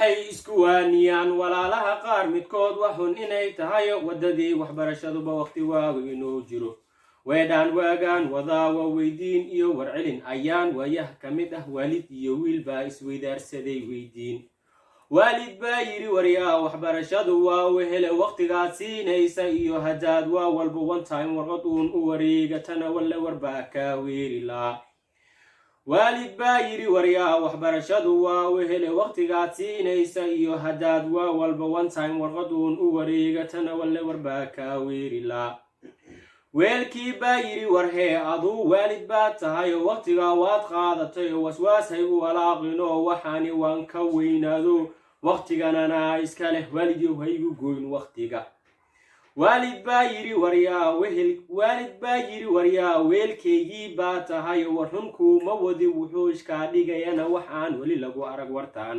waxay isku waaniyaan walaalaha qaar midkood waxun inay tahay wadadii waxbarashaduba waqti waagu inuu jiro weedaan waagaan wadaawa weydiin iyo warcelin ayaan waayah ka mid ah waalid iyo wiil baa isweydaarsaday weydiin waalid baa yiri waryaa waxbarashadu waa wehele waqtigaad siinaysa iyo hadaad waa walba one time warqad uun u wareegatana walla warbaa kaa weeri laa waalid baa yiri waryaa waxbarashadu waa wehele waqtigaad siinaysa iyo hadaad waa walba one time warqad uun u wareegatana walla warbaa kaa weeri laa weelkii baa yiri warhee aduu waalid baa tahay oo waqtigaa waad qaadatay oo waswaas haygu walaaqino waxaani waan ka weynaado waqtiganana iska leh waalidiyow haygu goyn waqtiga waalid baa yiri waryaa weelkaygii baa tahay oo warrunku ma wadi wuxuu iskaa dhigayana waxaan weli lagu arag wartaan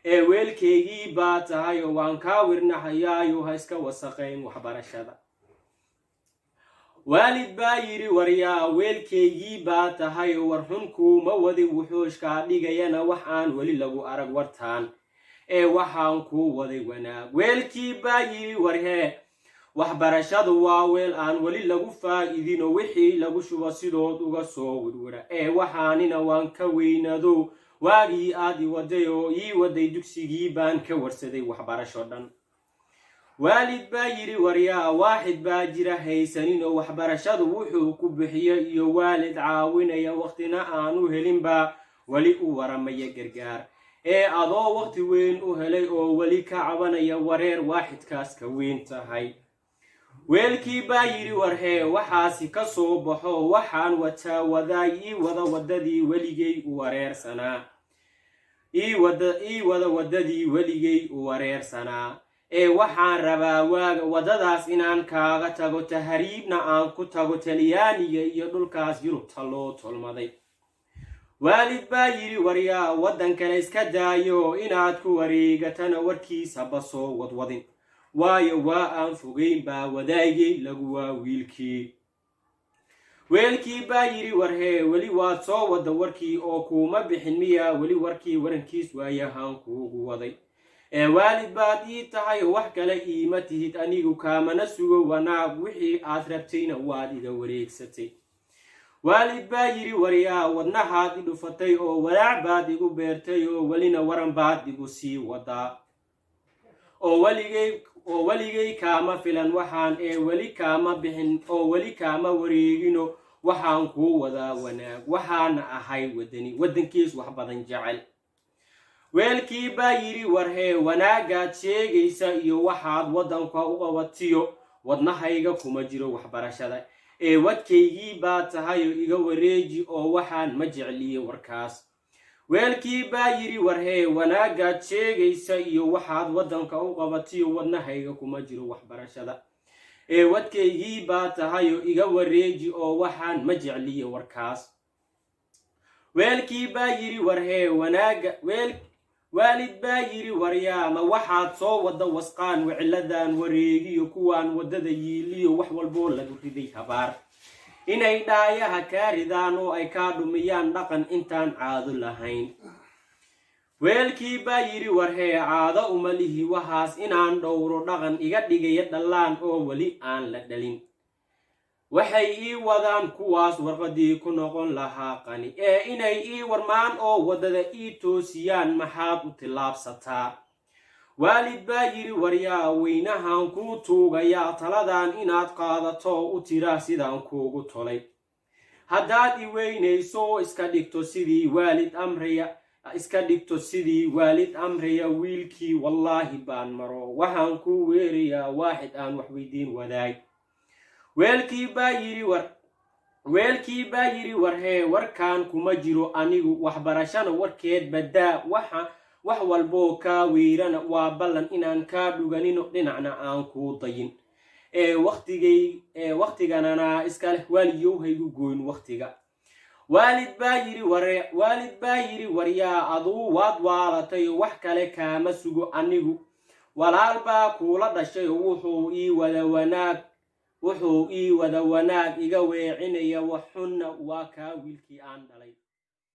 ee weelkaygii baa tahay oo waan kaa wirnaxayaayo ha iska wasaqayn waxbarashada waalid baa yiri waryaa weelkaygii baa tahay oo warrunku ma wadi wuxuu iskaa dhigayana waxaan weli lagu arag wartaan ee waxaan ku waday wanaag weelkii baa yiri warhee waxbarashadu waa weel aan weli lagu faa'iidino wixii lagu shubo sidood uga soo wirwira ee waxaanina waan ka weynado waagii aad i waday oo ii waday dugsigii baan ka warsaday waxbarasho dhan waalid baa yiri waryaa waaxid baa jira haysanin oo waxbarashadu wuxuu ku bixiyo iyo waalid caawinaya waqtina aanu helinba weli u waramaya gargaar ee adoo waqti weyn u helay oo weli ka cabanaya wareer waaxidkaas ka weyn tahay weelkii baa yiri warhee waxaasi ka soo baxo waxaan wataa wadaay ii wada wadadii weligay u wareersanaa wadadii weligay u wareersanaa ee waxaan rabaa wadadaas inaan kaaga tago tahriibna aan ku tago talyaaniga iyo dhulkaas yurubta loo tolmaday waalid baa yiri waryaa waddan kale iska daayo inaad ku wareegatana warkiisaba soo wadwadin waayo waa aan fogeyn baa wadaagay lagu waa wiilkii weelkii baa yiri warhee weli waad soo wada warkii oo kuuma bixin miyaa weli warkii warankiis waayahaan kuugu waday ee waalid baad ii tahay wax kale iima tihid anigu kaamana sugo wanaag wixii aad rabtayna waad iga wareegsatay waalid baa yiri waryaa wadnahaad i dhufatay oo walaac baad igu beertay oo welina waran baad igu sii wadaa oo weligay kaama filan waxaan ee weli kaama bixin oo weli kaama wareegino waxaan kuu wadaa wanaag waxaana ahay waddankiis wax badan jecel weelkii baa yiri warhee wanaagaad sheegaysa iyo waxaad waddanka u qabatiyo wadnahayga kuma jiro waxbarashada ee wadkaygii baa tahay oo iga wareeji oo waxaan ma jecliye warkaas weelkii baa yiri warhee wanaagaad sheegaysa iyo waxaad waddanka u qabatiyo wadnahayga kuma jiro waxbarashada ee wadkaygii baa tahay oo iga wareeji oo waxaan ma jecliye warkaas weelkii baa yiri warhee waalid baa yiri waryaa ma waxaad soo wada wasqaan wiciladan wareegiyo kuwaan wadada yiiliyo wax walboo lagu riday habaar inay dhaayaha kaa ridaan oo ay kaa dhumiyaan dhaqan intaan caado lahayn weelkii baa yiri warhee caado uma lihi waxaas inaan dhowro dhaqan iga dhigaya dhallaan oo weli aan la dhalin waxay ii wadaan kuwaas warqadii ku noqon lahaa qani ee inay ii warmaan oo wadada ii toosiyaan maxaad u tillaabsataa waalid baa yiri waryaa weynahan kuu tuugayaa taladan inaad qaadato u tira sidaan kuugu tolay haddaad i weynayso iska dhigto sidii waalid amraya wiilkii wallaahi baan maro waxaan kuu weerayaa waaxid aan wax weydiin wadaay weelkii baa yiri warhee warkaan kuma jiro anigu waxbarashana warkeed badaa wax walboo kaa weyrana waa ballan inaan kaa dhuganino dhinacna aan kuu dayin ee waqtiganana iska leh waaliyow haygu goyn waqtiga waalid baa yiri waryaa aduu waad waalatay wax kale kaama sugo anigu walaal baa kuula dhashay wuxuu ii wada wanaag iga weecinaya waxunna waa kaa wiilkii aan dhalay